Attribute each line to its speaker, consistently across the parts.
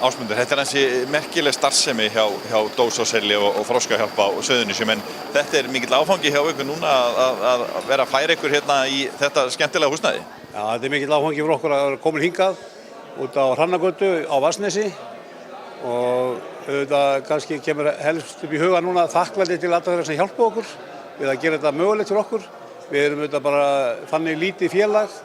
Speaker 1: Ásmundur, þetta ansi merkileg starfsemi hjá Dós og Selli og Þroskahjálp á Suðurnesjum, en þetta mikill áfangi hjá ykkur núna að vera að færa ykkur hérna í þetta skemmtilega húsnæði?
Speaker 2: Já, þetta mikill áfangi fyrir okkur að vera komin hingað út á Hrannargötu á Vatnsnesi og auðvitað kannski kemur helst upp í huga núna þakklæti til allra þeirra sem hjálpa okkur við að gera þetta mögulegt fyrir okkur. Við erum auðvitað bara þannig lítið félag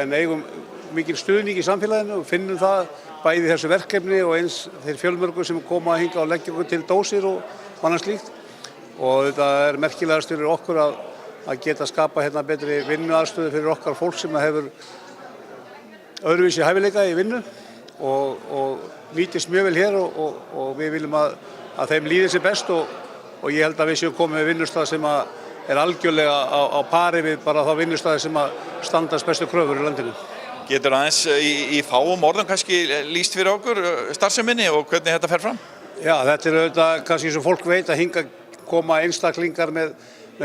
Speaker 2: en eigum mikil stuðning í samfélaginu og finnum það bæði þessu verkefni og eins þeir fjölmörgu sem koma hingað og leggja okkur til dósir og annað slíkt. Og þetta merkilegast fyrir okkur að geta skapa hérna betri vinnuaðstöðu fyrir okkar fólk sem hefur öðruvísi hæfileika í vinnu og nýtist mjög vel hér og við viljum að þeim líði sér best og ég held að við séum komið með vinnustað sem algjörlega á pari við bara þá vinnustaði sem standast bestu kröfur í landinu.
Speaker 1: Getur aðeins í fáum orðum kannski lýst fyrir okkur starfseminni og hvernig þetta fer fram? Já,
Speaker 2: þetta auðvitað kannski sem fólk veit að hingað koma einstaklingar með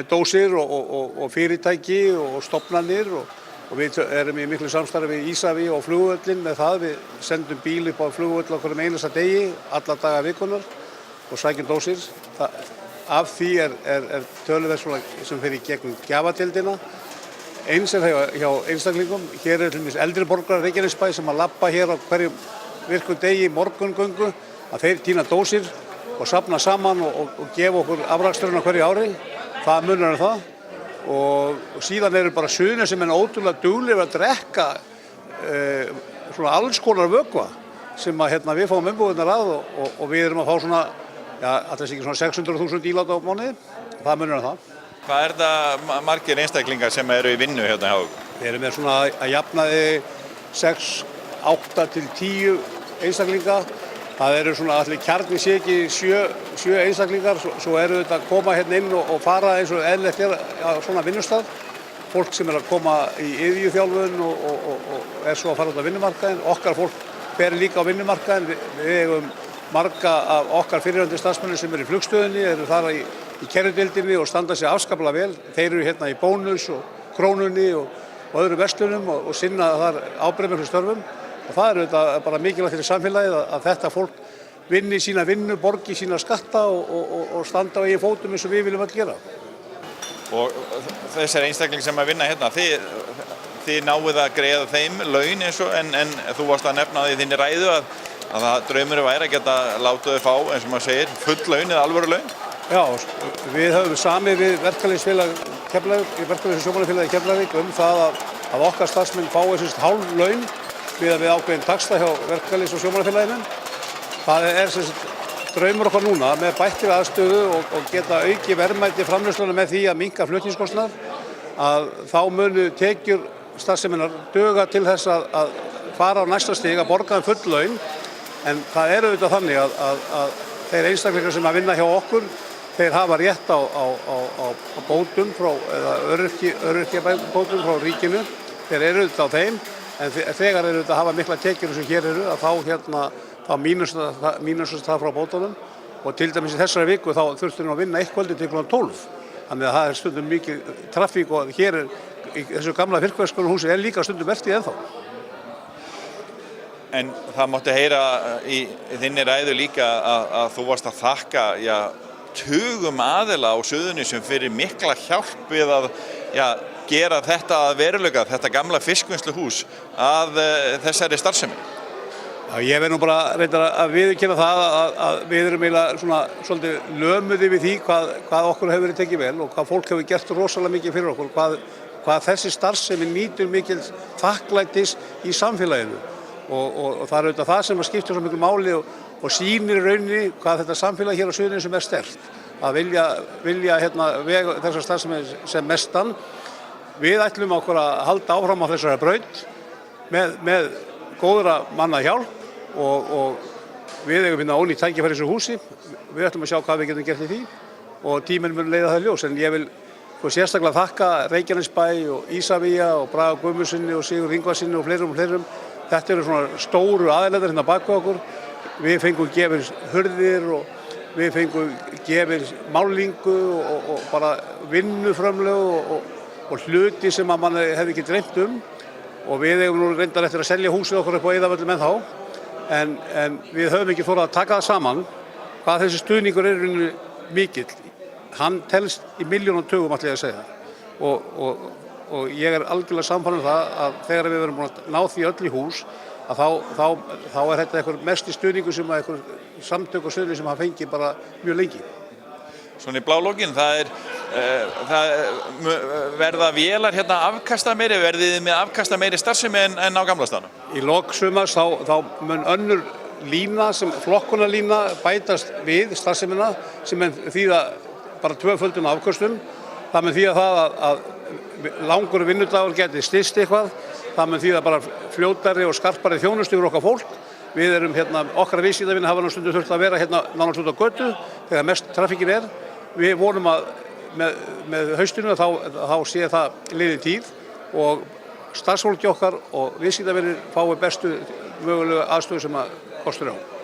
Speaker 2: dósir og fyrirtæki og stofnanir og við erum í miklu samstarfi við Ísafía og flugvöllinn með það. Við sendum bíl upp á flugvöll okkur einasta degi, alla daga vikunar og sækjum dósir. Af því er töluvert sem fer í gegnum gjafadeildina. Eins hjá einstaklingum. Hér til dæmis eldri borgarar Reykjanesbæ sem að labba hér á hverjum virkum degi morgungöngu að þeir tína dósir og safna saman og gefa okkur afraksturinn á hverju ári. Það munar það. Og síðan eru bara Suðurnes sem ótrúlega duglegir að drekka svona alls konar vökva sem við fáum umbúðirnar að og við erum að fá svona, alltaf ekki svona 600.000 ílát á mánuði. Það munar það.
Speaker 1: Hvað er það margir einstaklingar sem eru í vinnu hérna hjá okkur?
Speaker 2: Við erum með svona að jafnaði 6, 8 til 10 einstaklinga. Það eru svona allir kjarni sé ekki 7 einstaklingar, svo eru þetta að koma hérna inn og fara eins og eðlilegt á svona vinnustað. Fólk sem að koma í iðjuþjálfun og svo að fara út á vinnumarkaðinn. Okkar fólk fer líka á vinnumarkaðinn. Við eigum marga af okkar fyrrverandi starfsmönnum sem eru í flugstöðinni, eru þar í kerrudeildinni og standa sig afskaplega vel. Þeir eru hérna í Bónus og Krónunni og öðrum verslunum og sinna þar ábyrgðarmiklu störfum. Og það er auðvitað bara mikilvægt fyrir samfélagið að þetta fólk vinni sína vinnu, borgi sína skatta og standa á eigin fótum eins og við viljum öll gera.
Speaker 1: Og þessar einstaklingar sem að vinna hérna, þið náið að greiða þeim laun eins og en þú varst að nefna það í þinni ræðu að það draumur væri að geta látið þau fá, eins og maður segir, full laun eða alvöru laun? Já,
Speaker 2: við höfum samið við Verkalýðs- og sjómannafélagið Keflavík það að okkar starfsmenn fái hálf laun við ákveðin taxta hjá Verkalýðs- og sjómannafélaginu. Það draumur okkar núna með bættri aðstöðu og geta auki verðmæti framleiðslunnar með því að minnka flutningskostnað að þá munu tekjur starfseminnar duga til þess að fara á næsta stig að borga full laun. En það er auðvitað þannig að þeir einstaklingar sem að vinna hjá okkur, þeir hafa rétt á bótum eða öryrkjabótum frá ríkinu. Þeir eru auðvitað á þeim, en þegar eru auðvitað að hafa mikla tekjur sem hér eru, að þá mínusast það frá bótunum. Og til dæmis í þessari viku þá þurftum við að vinna 1 kvöldi til kl. 12. Þannig að það er stundum mikið trafík og hér í þessu gamla fiskverkunarhúsi líka stundum vertíð ennþá.
Speaker 1: En það mátti heyra í þinni ræðu líka að þú varst að þakka tugum aðila á Suðurnesjum fyrir mikla hjálp við að gera þetta að veruleika, þetta gamla fiskvinnsluhús að þessari starfsemi.
Speaker 2: Já, ég verð nú bara reyndar að viðurkenna það að við erum eiginlega svona svolítið lömuð yfir því hvað okkur hefur verið tekið vel og hvað fólk hefur gert rosalega mikið fyrir okkur, hvað þessi starfsemi nýtur mikil þakklætis í samfélaginu. Og það er auðvitað það sem skiptir svo miklu máli og sýnir í rauninni hvað þetta samfélag hér á Suðurnesjum er sterkt. Að vilja vega þessar starfsemi sem mestan. Við ætlum okkur að halda áfram á þessari braut með góðra manna hjálp og við eigum hérna ónýtt tækifæri í þessu húsi. Við ætlum að sjá hvað við getum gert í því og tíminn mun leiða það í ljós. En ég vil sérstaklega þakka Reykjanesbæ og Ísafía og Braga Guðmundsssyni og Sigurði Ingvarssyni og fleirum. Þetta eru svona stóru aðilar hérna bak við okkur. Við fengum gefins hurðir og við fengum gefins málingu og bara vinnuframlög og hluti sem að mann hefði ekki dreymt og við eigum nú reyndar eftir að selja húsið okkur upp á Iðavöllum ennþá. en við höfum ekki þorað að taka það saman hvað þessi stuðningur er í rauninni mikill. Hann telst í milljónatugum, ætla ég að segja. Og ég er algjörlega samfærður það að þegar við verðum búin að ná því öll í hús að þá er þetta einhver mesti stuðningur sem að einhver samtök og söðli sem hafa fengið bara mjög lengi.
Speaker 1: Svona í blálógin, það verða vélar hérna afkasta meiri, verðið þið með afkasta meiri starfsemi en á gamla staðnum?
Speaker 2: Í lok sumars þá mun önnur lína, flokkunarlína bætast við starfsemina sem mun þýða bara tvöföldun afköstum. Það mun þýða það að langur vinnudagur geti styst eitthvað. Það mun þýða bara fljótari og skarpari þjónustu fyrir okkar fólk. Við erum hérna, okkar viðskiptavinir hafa nú stundum þurft að vera hérna nánast út á götu þegar mest traffíkin er. Við vonum að með haustinu þá sé það liðin tíð og starfsfólki okkar og viðskiptavinir fái bestu mögulegu aðstöðu sem að kostur á.